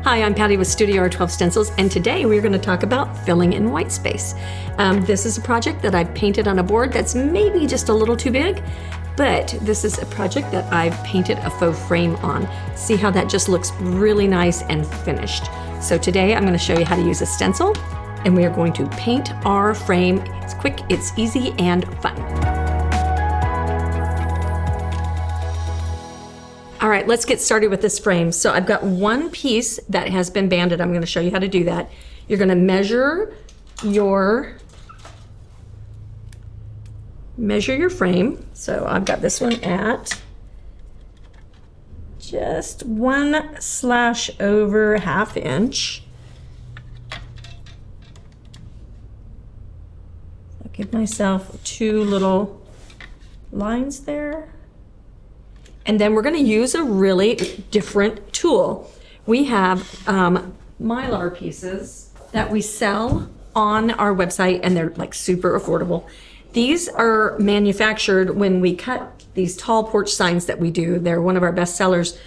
Hi, I'm Patty with StudioR12 Stencils, and today we're going to talk about filling in white space. This is a project that I've painted on a board that's maybe just a little too big, but this is a project that I've painted a faux frame on. See how that just looks really nice and finished. So today I'm going to show you how to use a stencil, and we are going to paint our frame. It's quick, it's easy, and fun. All right, let's get started with this frame. So I've got one piece that has been banded. I'm going to show you how to do that. You're going to measure your frame. So I've got this one at just 1/over ½ inch. I'll give myself 2 little lines there. And then we're going to use a really different tool. We have Mylar pieces that we sell on our website, and they're like super affordable. These are manufactured when we cut these tall porch signs that we do. They're one of our best sellers.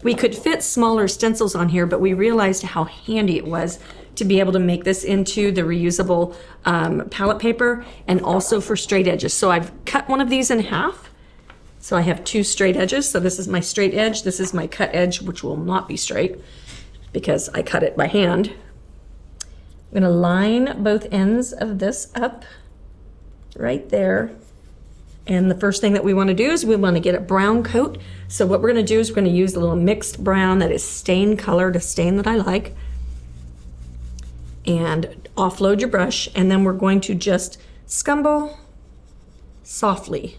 We could fit smaller stencils on here, but we realized how handy it was to be able to make this into the reusable palette paper and also for straight edges. So I've cut one of these in half. So I have 2 straight edges. So this is my straight edge. This is my cut edge, which will not be straight because I cut it by hand. I'm gonna line both ends of this up right there. And the first thing that we wanna do is we wanna get a brown coat. So what we're gonna do is we're gonna use a little mixed brown that is stain colored, a stain that I like. And offload your brush. And then we're going to just scumble softly.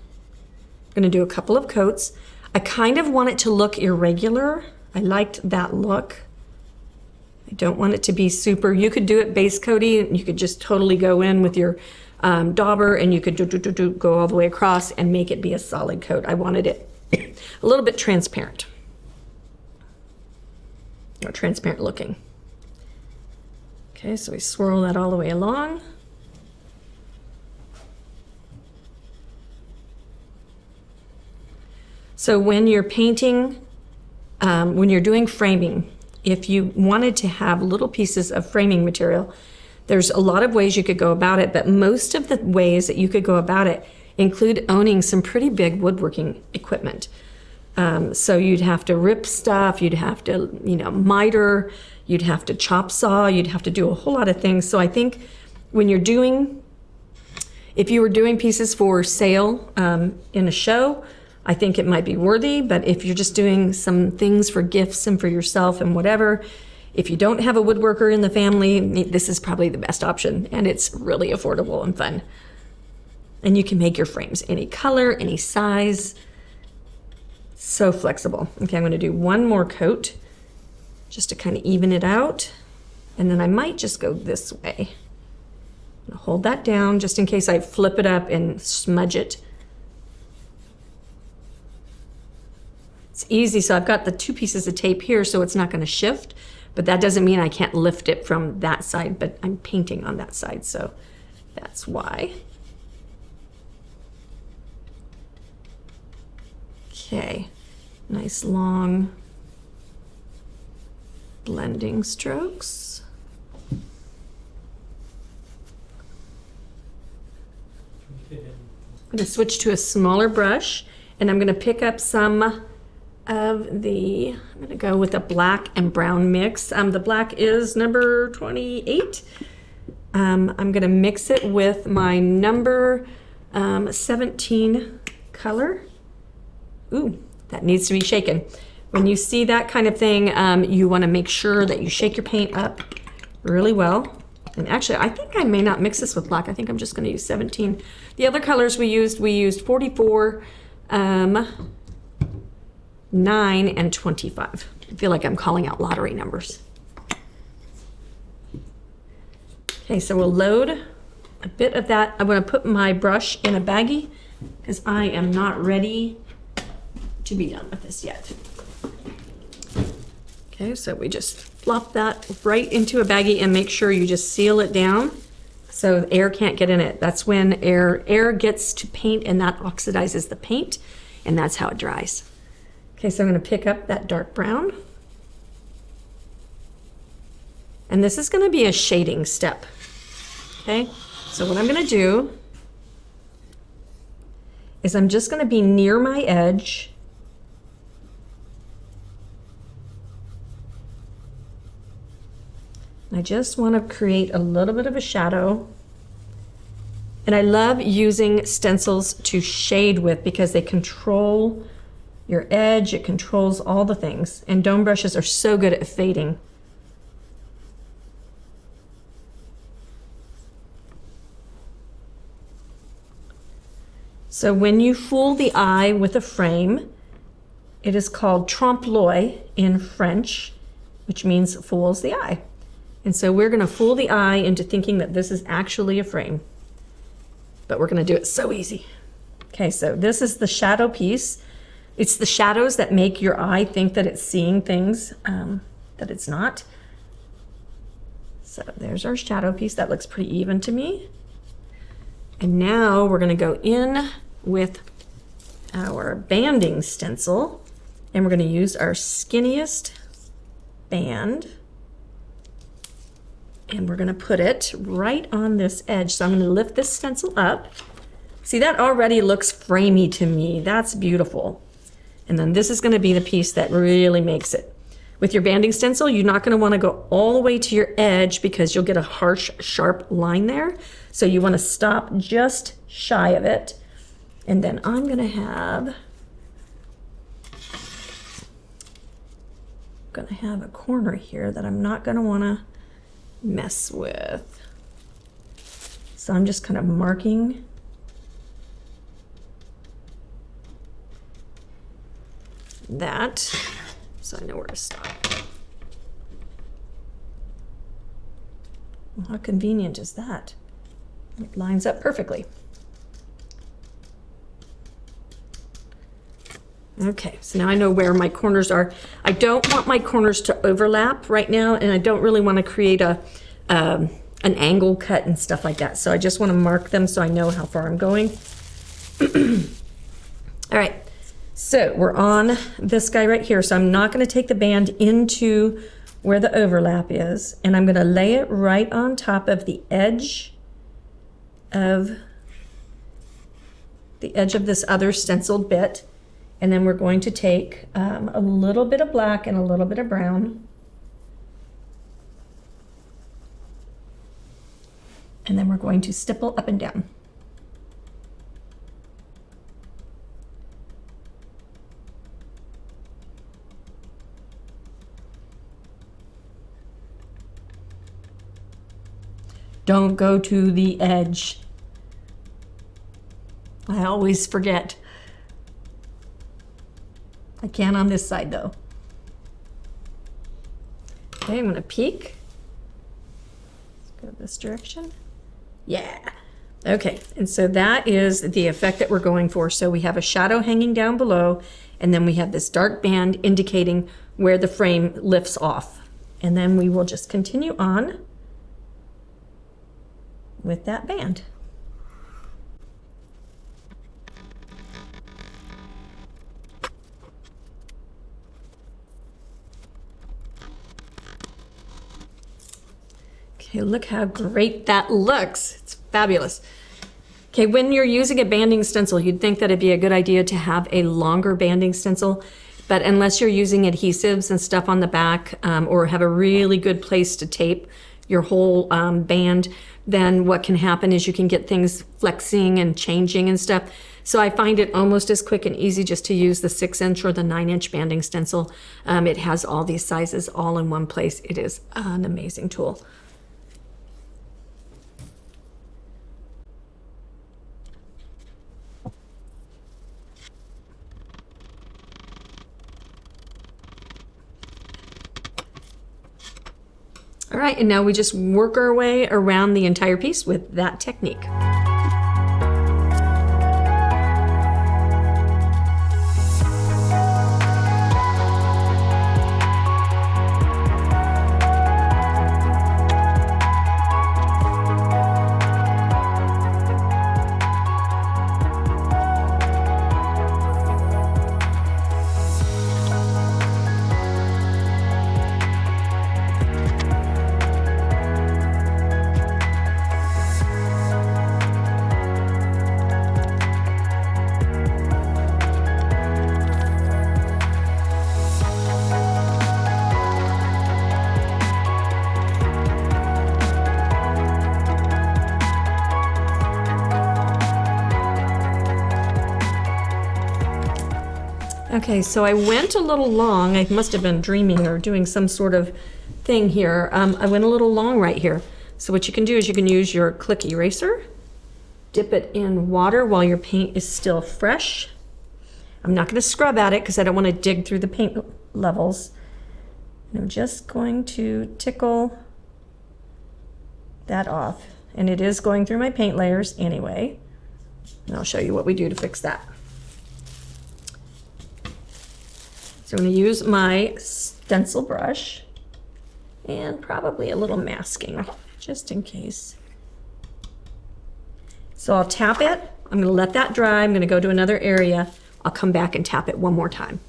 I'm gonna do a couple of coats. I kind of want it to look irregular. I liked that look. I don't want it to be super, you could do it base coaty, you could just totally go in with your dauber and you could go all the way across and make it be a solid coat. I wanted it a little bit transparent. Or transparent looking. Okay, so we swirl that all the way along. So when you're painting, when you're doing framing, if you wanted to have little pieces of framing material, there's a lot of ways you could go about it, but most of the ways that you could go about it include owning some pretty big woodworking equipment. So you'd have to rip stuff, you'd have to, miter, you'd have to chop saw, you'd have to do a whole lot of things. So I think when you're doing, if you were doing pieces for sale in a show, I think it might be worthy, but if you're just doing some things for gifts and for yourself and whatever, if you don't have a woodworker in the family, this is probably the best option, and it's really affordable and fun. And you can make your frames any color, any size, so flexible. Okay, I'm gonna do one more coat just to kind of even it out, and then I might just go this way. I'm gonna hold that down just in case I flip it up and smudge it. It's easy, so I've got the 2 pieces of tape here, so it's not gonna shift, but that doesn't mean I can't lift it from that side, but I'm painting on that side, so that's why. Okay, nice long blending strokes. I'm gonna switch to a smaller brush, and I'm gonna pick up some of the, I'm gonna go with a black and brown mix. The black is number 28. I'm gonna mix it with my number 17 color. Ooh, that needs to be shaken. When you see that kind of thing, you wanna make sure that you shake your paint up really well. And actually, I think I may not mix this with black. I think I'm just gonna use 17. The other colors we used 44, 9, and 25. I feel like I'm calling out lottery numbers. Okay, so we'll load a bit of that. I'm gonna put my brush in a baggie because I am not ready to be done with this yet. Okay, so we just flop that right into a baggie and make sure you just seal it down so air can't get in it. That's when air gets to paint and that oxidizes the paint, and that's how it dries. Okay, so I'm going to pick up that dark brown. And this is going to be a shading step. Okay, so what I'm going to do is I'm just going to be near my edge. I just want to create a little bit of a shadow. And I love using stencils to shade with because they control your edge, it controls all the things. And dome brushes are so good at fading. So when you fool the eye with a frame, it is called trompe-l'oeil in French, which means fools the eye. And so we're going to fool the eye into thinking that this is actually a frame. But we're going to do it so easy. Okay, so this is the shadow piece. It's the shadows that make your eye think that it's seeing things that it's not. So there's our shadow piece. That looks pretty even to me. And now we're going to go in with our banding stencil, and we're going to use our skinniest band. And we're going to put it right on this edge. So I'm going to lift this stencil up. See, that already looks framey to me. That's beautiful. And then this is going to be the piece that really makes it. With your banding stencil, you're not going to want to go all the way to your edge because you'll get a harsh, sharp line there. So you want to stop just shy of it. And then I'm going to have a corner here that I'm not going to want to mess with. So I'm just kind of marking that so I know where to stop. Well, how convenient is that? It lines up perfectly. Okay, so now I know where my corners are. I don't want my corners to overlap right now, and I don't really want to create an angle cut and stuff like that. So I just want to mark them so I know how far I'm going. All right, so we're on this guy right here. So I'm not going to take the band into where the overlap is, and I'm going to lay it right on top of the edge of this other stenciled bit. And then we're going to take a little bit of black and a little bit of brown. And then we're going to stipple up and down. Don't go to the edge. I always forget. I can on this side though. Okay, I'm going to peek. Let's go this direction. Yeah. Okay, and so that is the effect that we're going for. So we have a shadow hanging down below, and then we have this dark band indicating where the frame lifts off. And then we will just continue on with that band. Okay, look how great that looks. It's fabulous. Okay, when you're using a banding stencil, you'd think that it'd be a good idea to have a longer banding stencil, but unless you're using adhesives and stuff on the back, or have a really good place to tape your whole band, then what can happen is you can get things flexing and changing and stuff. So I find it almost as quick and easy just to use the 6-inch or the 9-inch banding stencil. It has all these sizes all in one place. It is an amazing tool. All right, and now we just work our way around the entire piece with that technique. Okay, so I went a little long. I must have been dreaming or doing some sort of thing here. I went a little long right here. So what you can do is you can use your Clic Eraser, dip it in water while your paint is still fresh. I'm not going to scrub at it because I don't want to dig through the paint levels. And I'm just going to tickle that off. And it is going through my paint layers anyway. And I'll show you what we do to fix that. So I'm going to use my stencil brush and probably a little masking just in case. So I'll tap it. I'm going to let that dry. I'm going to go to another area. I'll come back and tap it one more time.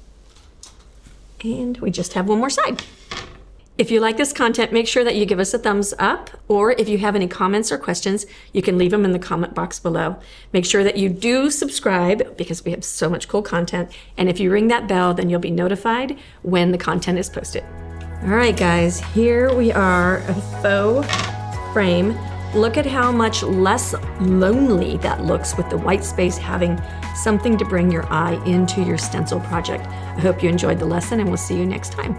And we just have one more side. If you like this content, make sure that you give us a thumbs up, or if you have any comments or questions, you can leave them in the comment box below. Make sure that you do subscribe because we have so much cool content. And if you ring that bell, then you'll be notified when the content is posted. All right, guys, here we are, a faux frame. Look at how much less lonely that looks with the white space having something to bring your eye into your stencil project. I hope you enjoyed the lesson and we'll see you next time.